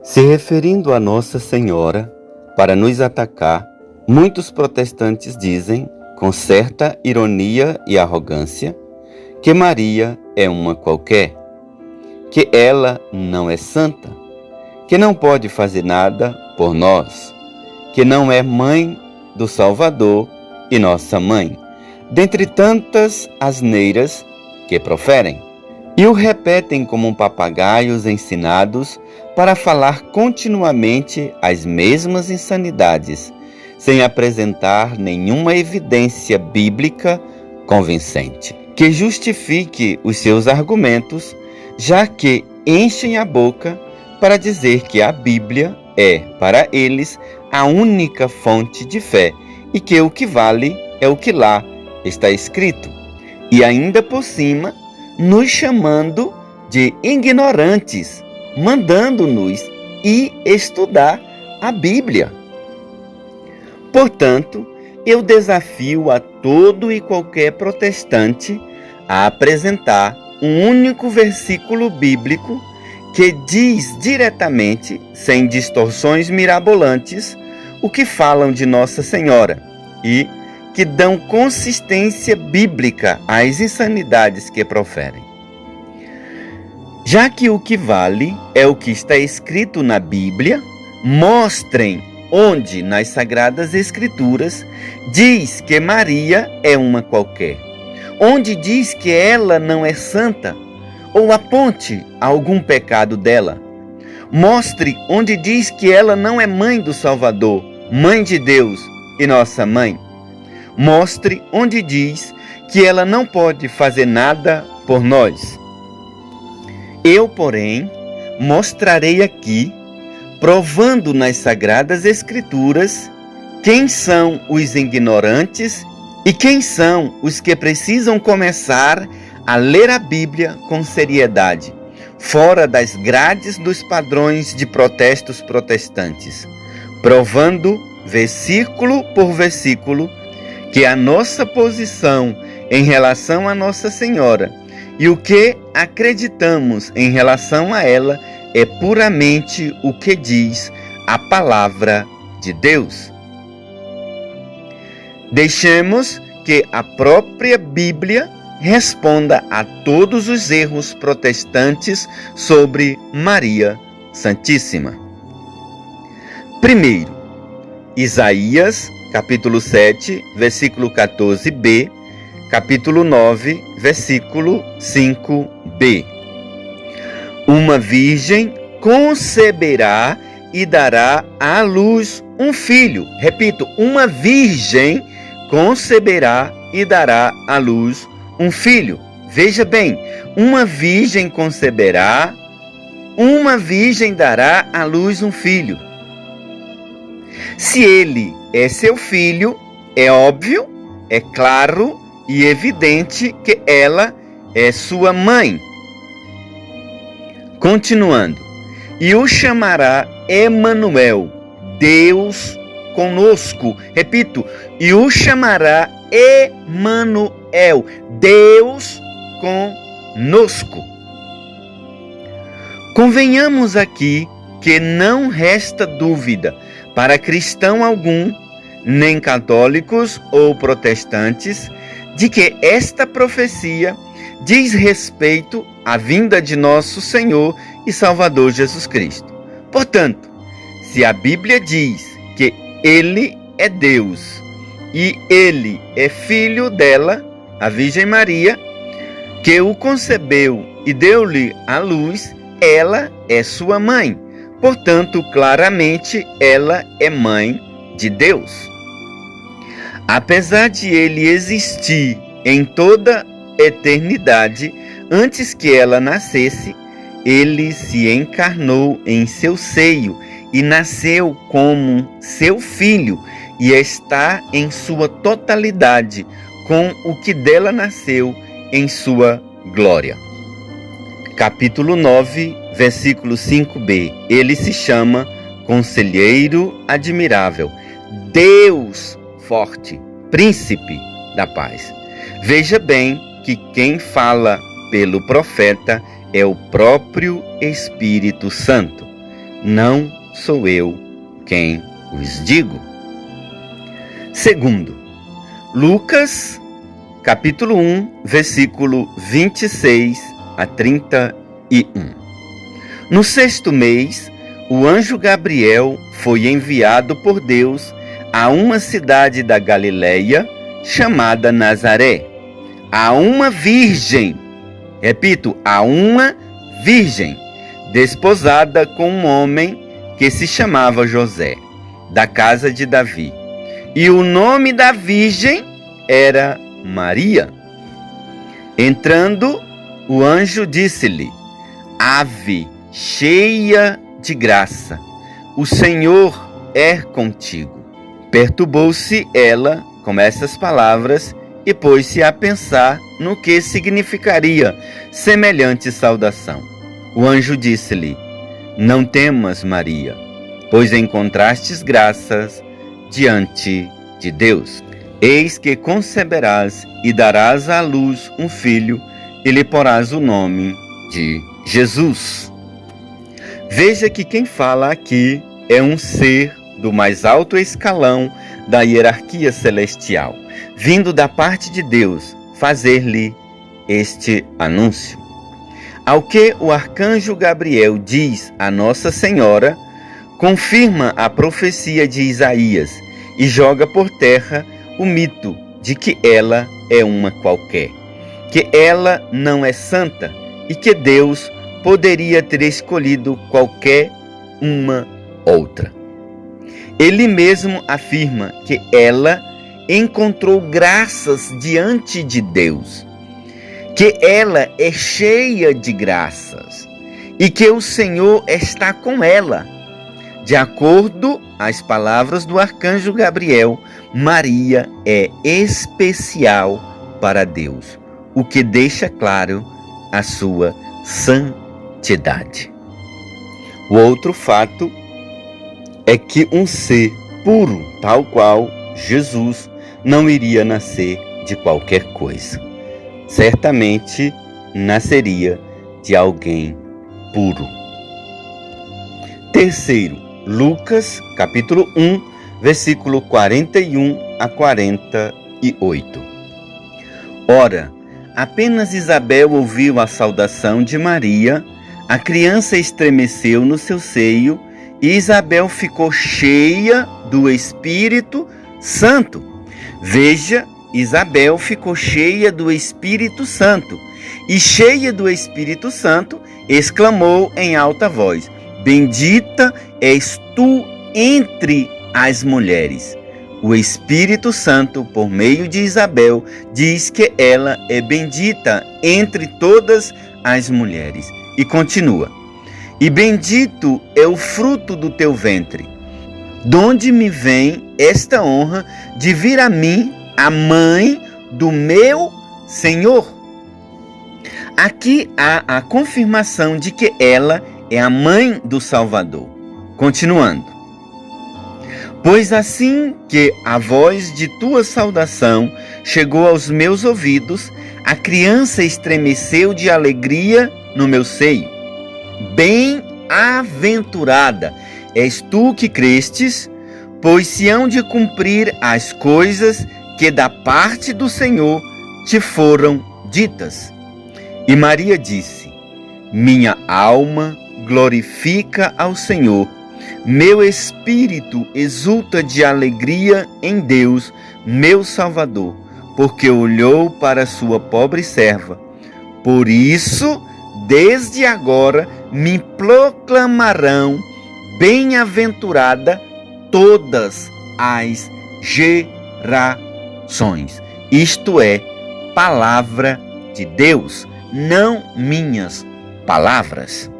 Se referindo a Nossa Senhora para nos atacar, muitos protestantes dizem, com certa ironia e arrogância, que Maria é uma qualquer, que ela não é santa, que não pode fazer nada por nós, que não é mãe do Salvador e nossa mãe, dentre tantas asneiras que proferem. E o repetem como papagaios ensinados para falar continuamente as mesmas insanidades, sem apresentar nenhuma evidência bíblica convincente, que justifique os seus argumentos, já que enchem a boca para dizer que a Bíblia é, para eles, a única fonte de fé e que o que vale é o que lá está escrito. E ainda por cima, nos chamando de ignorantes, mandando-nos ir estudar a Bíblia. Portanto, eu desafio a todo e qualquer protestante a apresentar um único versículo bíblico que diz diretamente, sem distorções mirabolantes, o que falam de Nossa Senhora e que dão consistência bíblica às insanidades que proferem. Já que o que vale é o que está escrito na Bíblia, mostrem onde nas Sagradas Escrituras diz que Maria é uma qualquer, onde diz que ela não é santa, ou aponte algum pecado dela. Mostre onde diz que ela não é mãe do Salvador, mãe de Deus e nossa mãe. Mostre onde diz que ela não pode fazer nada por nós. Eu, porém, mostrarei aqui, provando nas Sagradas Escrituras, quem são os ignorantes e quem são os que precisam começar a ler a Bíblia com seriedade, fora das grades dos padrões de protestos protestantes, provando, versículo por versículo, que a nossa posição em relação a Nossa Senhora e o que acreditamos em relação a ela é puramente o que diz a palavra de Deus. Deixemos que a própria Bíblia responda a todos os erros protestantes sobre Maria Santíssima. Primeiro, Isaías, capítulo 7, versículo 14b, capítulo 9, versículo 5b. Uma virgem conceberá e dará à luz um filho. Repito, uma virgem conceberá e dará à luz um filho. Veja bem, uma virgem conceberá, uma virgem dará à luz um filho. Se ele é seu filho, é óbvio, é claro e evidente que ela é sua mãe. Continuando, e o chamará Emanuel, Deus conosco. Repito, e o chamará Emanuel, Deus conosco. Convenhamos aqui que não resta dúvida para cristão algum, nem católicos ou protestantes, de que esta profecia diz respeito à vinda de nosso Senhor e Salvador Jesus Cristo. Portanto, se a Bíblia diz que Ele é Deus e Ele é filho dela, a Virgem Maria, que o concebeu e deu-lhe a luz, ela é sua mãe. Portanto, claramente, ela é mãe de Deus. Apesar de ele existir em toda eternidade, antes que ela nascesse, ele se encarnou em seu seio e nasceu como seu filho e está em sua totalidade com o que dela nasceu em sua glória. Capítulo 9, versículo 5b. Ele se chama Conselheiro Admirável, Deus Forte, Príncipe da Paz. Veja bem que quem fala pelo profeta é o próprio Espírito Santo. não sou eu quem os digo. Segundo, Lucas, capítulo 1, versículo 26 a 31. No 6º mês, o anjo Gabriel foi enviado por Deus a uma cidade da Galileia chamada Nazaré, a uma virgem, repito, a uma virgem, desposada com um homem que se chamava José, da casa de Davi. E o nome da virgem era Maria. Entrando, o anjo disse-lhe: Ave, cheia de graça, o Senhor é contigo. Perturbou-se ela com essas palavras e pôs-se a pensar no que significaria semelhante saudação. O anjo disse-lhe: Não temas, Maria, pois encontrastes graças diante de Deus. Eis que conceberás e darás à luz um filho, e lhe porás o nome de Jesus. Veja que quem fala aqui é um ser do mais alto escalão da hierarquia celestial, vindo da parte de Deus fazer-lhe este anúncio. Ao que o arcanjo Gabriel diz a Nossa Senhora, confirma a profecia de Isaías e joga por terra o mito de que ela é uma qualquer, que ela não é santa e que Deus poderia ter escolhido qualquer uma outra. Ele mesmo afirma que ela encontrou graças diante de Deus, que ela é cheia de graças e que o Senhor está com ela. De acordo às palavras do arcanjo Gabriel, Maria é especial para Deus, o que deixa claro a sua santidade. O outro fato é que um ser puro, tal qual Jesus, não iria nascer de qualquer coisa. Certamente nasceria de alguém puro. Terceiro, Lucas, capítulo 1, versículo 41 a 48. Ora, apenas Isabel ouviu a saudação de Maria, a criança estremeceu no seu seio e Isabel ficou cheia do Espírito Santo. Veja, Isabel ficou cheia do Espírito Santo e, cheia do Espírito Santo, exclamou em alta voz: Bendita és tu entre as mulheres. O Espírito Santo, por meio de Isabel, diz que ela é bendita entre todas as mulheres. E continua: E bendito é o fruto do teu ventre. Donde me vem esta honra de vir a mim, a mãe do meu Senhor? Aqui há a confirmação de que ela é a mãe do Salvador. Continuando: Pois assim que a voz de tua saudação chegou aos meus ouvidos, a criança estremeceu de alegria no meu seio. Bem-aventurada és tu que crestes, pois se hão de cumprir as coisas que da parte do Senhor te foram ditas. E Maria disse: Minha alma glorifica ao Senhor, meu espírito exulta de alegria em Deus, meu Salvador, porque olhou para sua pobre serva. Por isso, desde agora me proclamarão bem-aventurada todas as gerações. Isto é, palavra de Deus, não minhas palavras.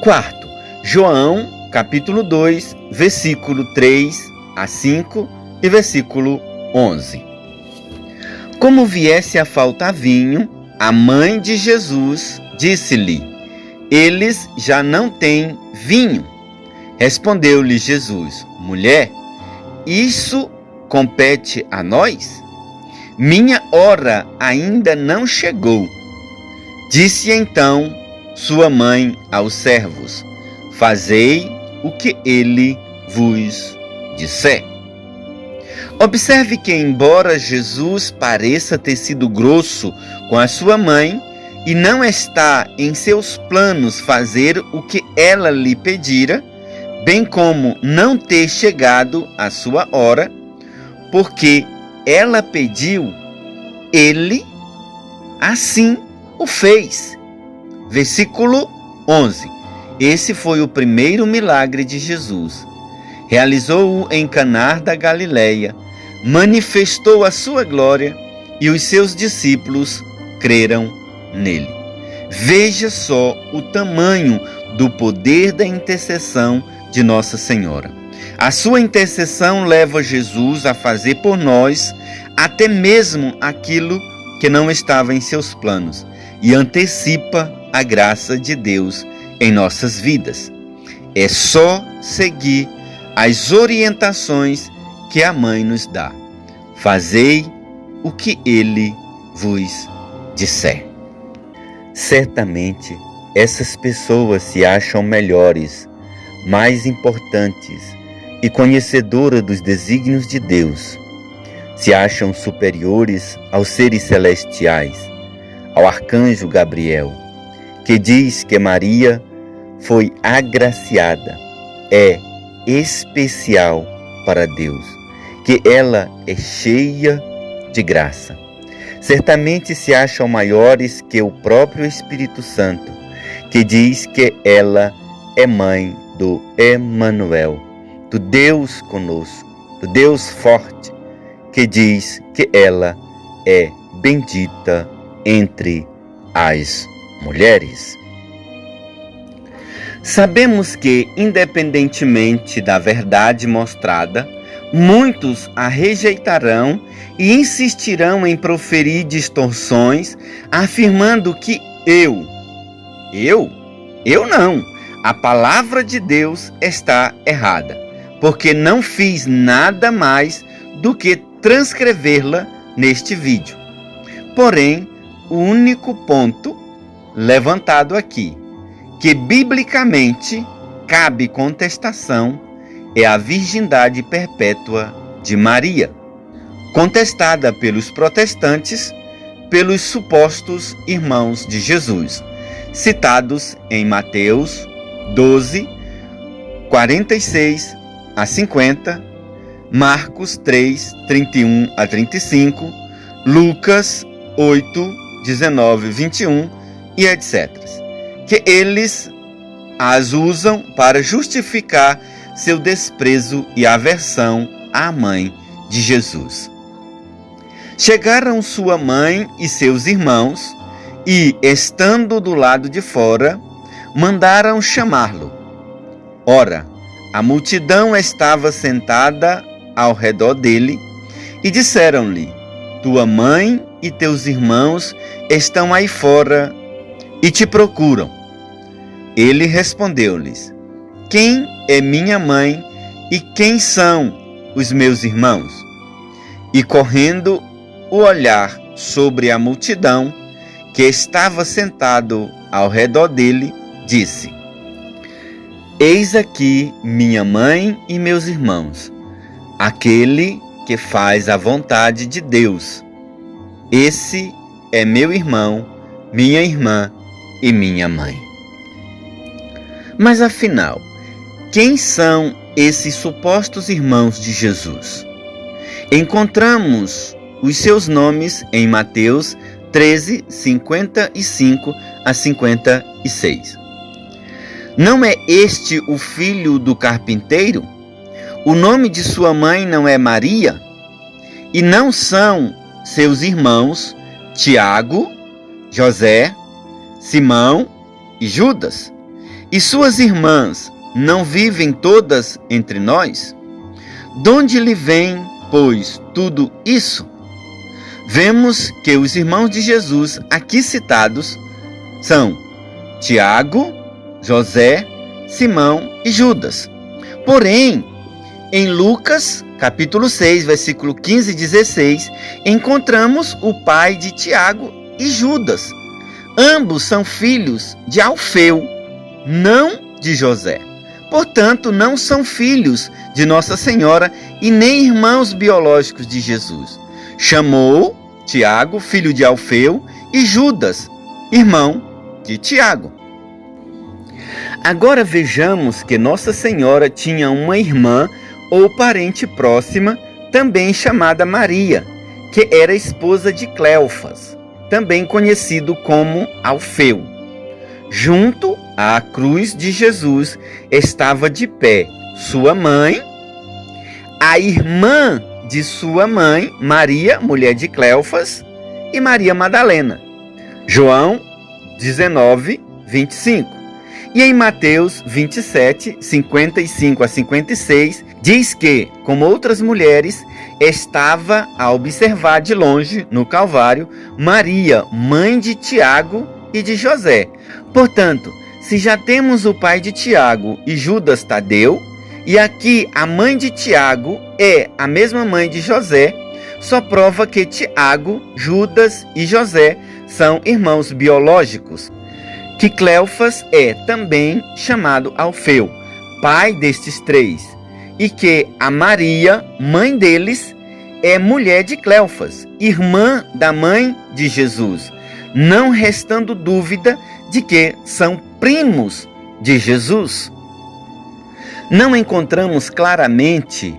Quarto, João, capítulo 2, versículo 3 a 5 e versículo 11. Como viesse a faltar vinho, a mãe de Jesus disse-lhe: Eles já não têm vinho. Respondeu-lhe Jesus: Mulher, isso compete a nós? Minha hora ainda não chegou. Disse então sua mãe aos servos: fazei o que ele vos disser. Observe que, embora Jesus pareça ter sido grosso com a sua mãe e não está em seus planos fazer o que ela lhe pedira, bem como não ter chegado a sua hora, porque ela pediu, ele assim o fez. Versículo 11. Esse foi o primeiro milagre de Jesus. Realizou-o em Caná da Galileia, manifestou a sua glória e os seus discípulos creram nele. Veja só o tamanho do poder da intercessão de Nossa Senhora. A sua intercessão leva Jesus a fazer por nós até mesmo aquilo que não estava em seus planos e antecipa a graça de Deus em nossas vidas. É só seguir as orientações que a mãe nos dá. Fazei o que ele vos disser. Certamente, essas pessoas se acham melhores, mais importantes e conhecedoras dos desígnios de Deus. Se acham superiores aos seres celestiais, ao arcanjo Gabriel, que diz que Maria foi agraciada, é especial para Deus, que ela é cheia de graça. Certamente se acham maiores que o próprio Espírito Santo, que diz que ela é mãe do Emanuel, do Deus conosco, do Deus forte, que diz que ela é bendita entre as mulheres. Sabemos que, independentemente da verdade mostrada, muitos a rejeitarão e insistirão em proferir distorções, afirmando que eu não, a palavra de Deus está errada, porque não fiz nada mais do que transcrevê-la neste vídeo. Porém, o único ponto levantado aqui, que biblicamente cabe contestação, é a virgindade perpétua de Maria, contestada pelos protestantes, pelos supostos irmãos de Jesus, citados em Mateus 12, 46 a 50, Marcos 3, 31 a 35, Lucas 8, 19, 21 e etc. Que eles as usam para justificar seu desprezo e aversão à mãe de Jesus. Chegaram sua mãe e seus irmãos e, estando do lado de fora, mandaram chamá-lo. Ora, a multidão estava sentada ao redor dele e disseram-lhe: tua mãe e teus irmãos estão aí fora e te procuram. Ele respondeu-lhes: quem é minha mãe e quem são os meus irmãos? E correndo o olhar sobre a multidão que estava sentado ao redor dele, disse: eis aqui minha mãe e meus irmãos, aquele que faz a vontade de Deus. Esse é meu irmão, minha irmã e minha mãe. Mas afinal, quem são esses supostos irmãos de Jesus? Encontramos os seus nomes em Mateus 13, 55 a 56. Não é este o filho do carpinteiro? O nome de sua mãe não é Maria? E não são seus irmãos Tiago, José, Simão e Judas? E suas irmãs não vivem todas entre nós? Donde lhe vem, pois, tudo isso? Vemos que os irmãos de Jesus aqui citados são Tiago, José, Simão e Judas. Porém, em Lucas, capítulo 6, versículo 15 e 16, encontramos o pai de Tiago e Judas. Ambos são filhos de Alfeu, não de José. portanto, não são filhos de Nossa Senhora e nem irmãos biológicos de Jesus. Chamou Tiago, filho de Alfeu, e Judas, irmão de Tiago. Agora vejamos que Nossa Senhora tinha uma irmã ou parente próxima, também chamada Maria, que era esposa de Cleofas, também conhecido como Alfeu. Junto à cruz de Jesus estava de pé sua mãe, a irmã de sua mãe, Maria, mulher de Cleofas, e Maria Madalena. João 19, 25. E em Mateus 27, 55 a 56, diz que, como outras mulheres, estava a observar de longe, no Calvário, Maria, mãe de Tiago e de José. Portanto, se já temos o pai de Tiago e Judas Tadeu, e aqui a mãe de Tiago é a mesma mãe de José, só prova que Tiago, Judas e José são irmãos biológicos. Que Cleofas é também chamado Alfeu, pai destes três, e que a Maria, mãe deles, é mulher de Cleofas, irmã da mãe de Jesus, não restando dúvida de que são primos de Jesus. Não encontramos claramente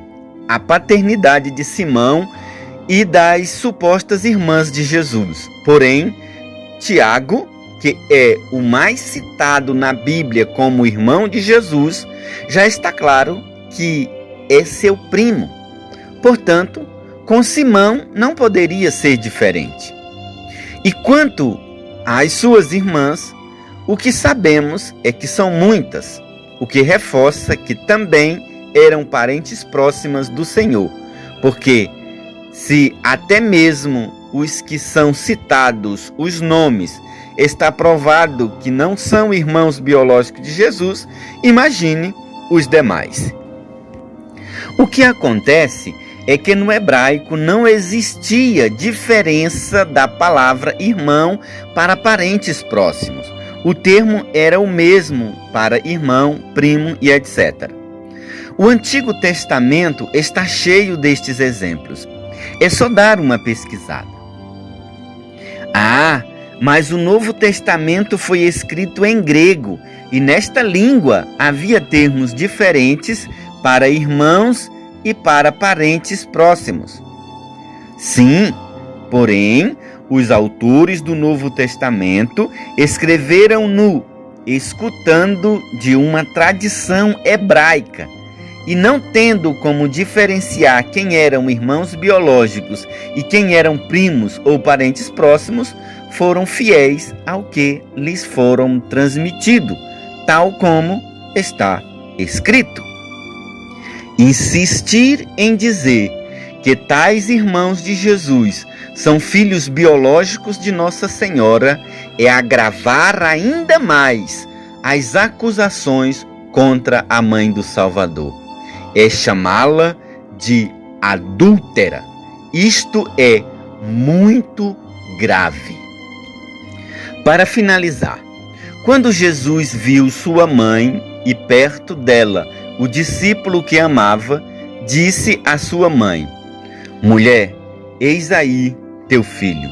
a paternidade de Simão e das supostas irmãs de Jesus. Porém, Tiago, que é o mais citado na Bíblia como irmão de Jesus, já está claro que é seu primo. Portanto, com Simão não poderia ser diferente. E quanto às suas irmãs, o que sabemos é que são muitas, o que reforça que também eram parentes próximas do Senhor, porque se até mesmo os que são citados, os nomes, está provado que não são irmãos biológicos de Jesus, imagine os demais. O que acontece é que no hebraico não existia diferença da palavra irmão para parentes próximos. O termo era o mesmo para irmão, primo e etc. O Antigo Testamento está cheio destes exemplos. É só dar uma pesquisada. Mas o Novo Testamento foi escrito em grego e nesta língua havia termos diferentes para irmãos e para parentes próximos. Sim, porém, os autores do Novo Testamento escreveram-no escutando de uma tradição hebraica e não tendo como diferenciar quem eram irmãos biológicos e quem eram primos ou parentes próximos, foram fiéis ao que lhes foram transmitido, tal como está escrito. Insistir em dizer que tais irmãos de Jesus são filhos biológicos de Nossa Senhora é agravar ainda mais as acusações contra a mãe do Salvador. É chamá-la de adúltera. Isto é muito grave. Para finalizar, quando Jesus viu sua mãe e perto dela o discípulo que amava, disse à sua mãe: Mulher, eis aí teu filho.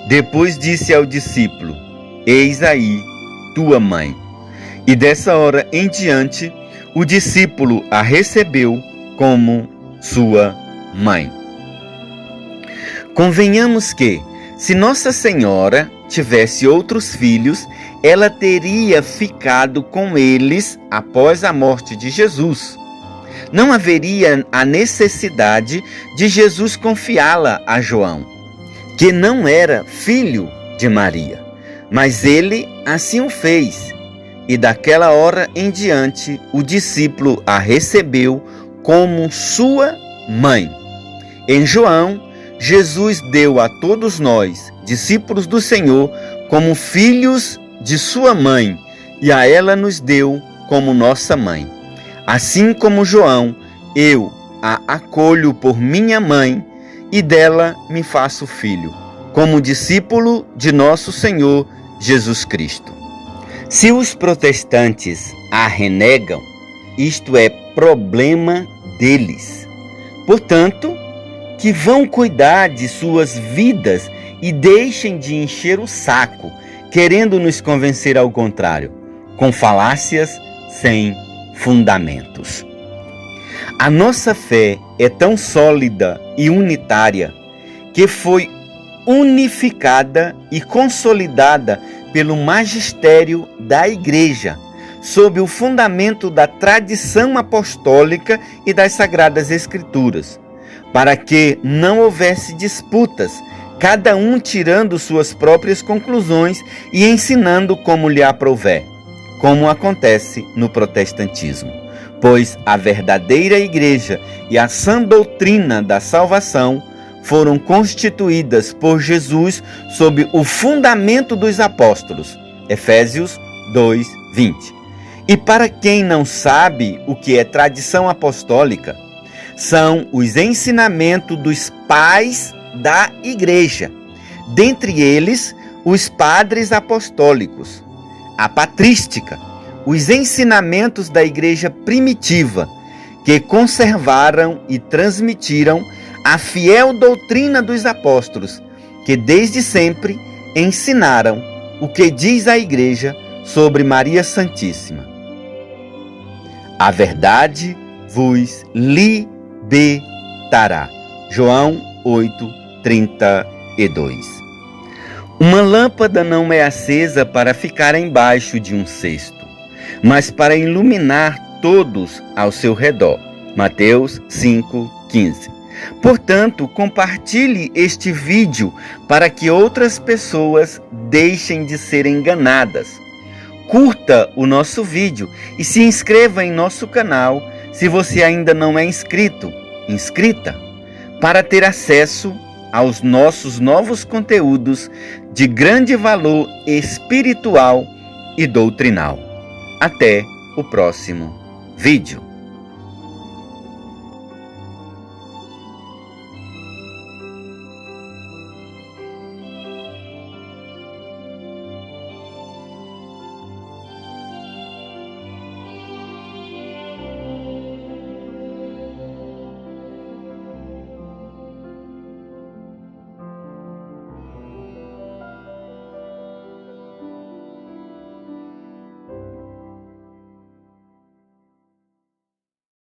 Depois disse ao discípulo: Eis aí tua mãe. E dessa hora em diante, o discípulo a recebeu como sua mãe. Convenhamos que, se Nossa Senhora tivesse outros filhos, ela teria ficado com eles após a morte de Jesus. Não haveria a necessidade de Jesus confiá-la a João, que não era filho de Maria, mas ele assim o fez. E daquela hora em diante, o discípulo a recebeu como sua mãe. Em João, Jesus deu a todos nós, discípulos do Senhor, como filhos de sua mãe, e a ela nos deu como nossa mãe. Assim como João, eu a acolho por minha mãe, e dela me faço filho, como discípulo de nosso Senhor Jesus Cristo. Se os protestantes a renegam isto é problema deles. Portanto, que vão cuidar de suas vidas e deixem de encher o saco, querendo nos convencer ao contrário, com falácias sem fundamentos. A nossa fé é tão sólida e unitária que foi unificada e consolidada pelo magistério da Igreja, sob o fundamento da tradição apostólica e das Sagradas Escrituras, para que não houvesse disputas, cada um tirando suas próprias conclusões e ensinando como lhe aprouver, como acontece no protestantismo. Pois a verdadeira Igreja e a sã doutrina da salvação foram constituídas por Jesus sob o fundamento dos apóstolos. Efésios 2:20. E para quem não sabe o que é tradição apostólica, são os ensinamentos dos pais da Igreja, dentre eles os padres apostólicos, a patrística, os ensinamentos da Igreja primitiva, que conservaram e transmitiram a fiel doutrina dos apóstolos, que desde sempre ensinaram o que diz a Igreja sobre Maria Santíssima. A verdade vos libertará. João 8:32. Uma lâmpada não é acesa para ficar embaixo de um cesto, mas para iluminar todos ao seu redor. Mateus 5:15. Portanto, compartilhe este vídeo para que outras pessoas deixem de ser enganadas. Curta o nosso vídeo e se inscreva em nosso canal se você ainda não é inscrita, para ter acesso aos nossos novos conteúdos de grande valor espiritual e doutrinal. Até o próximo vídeo.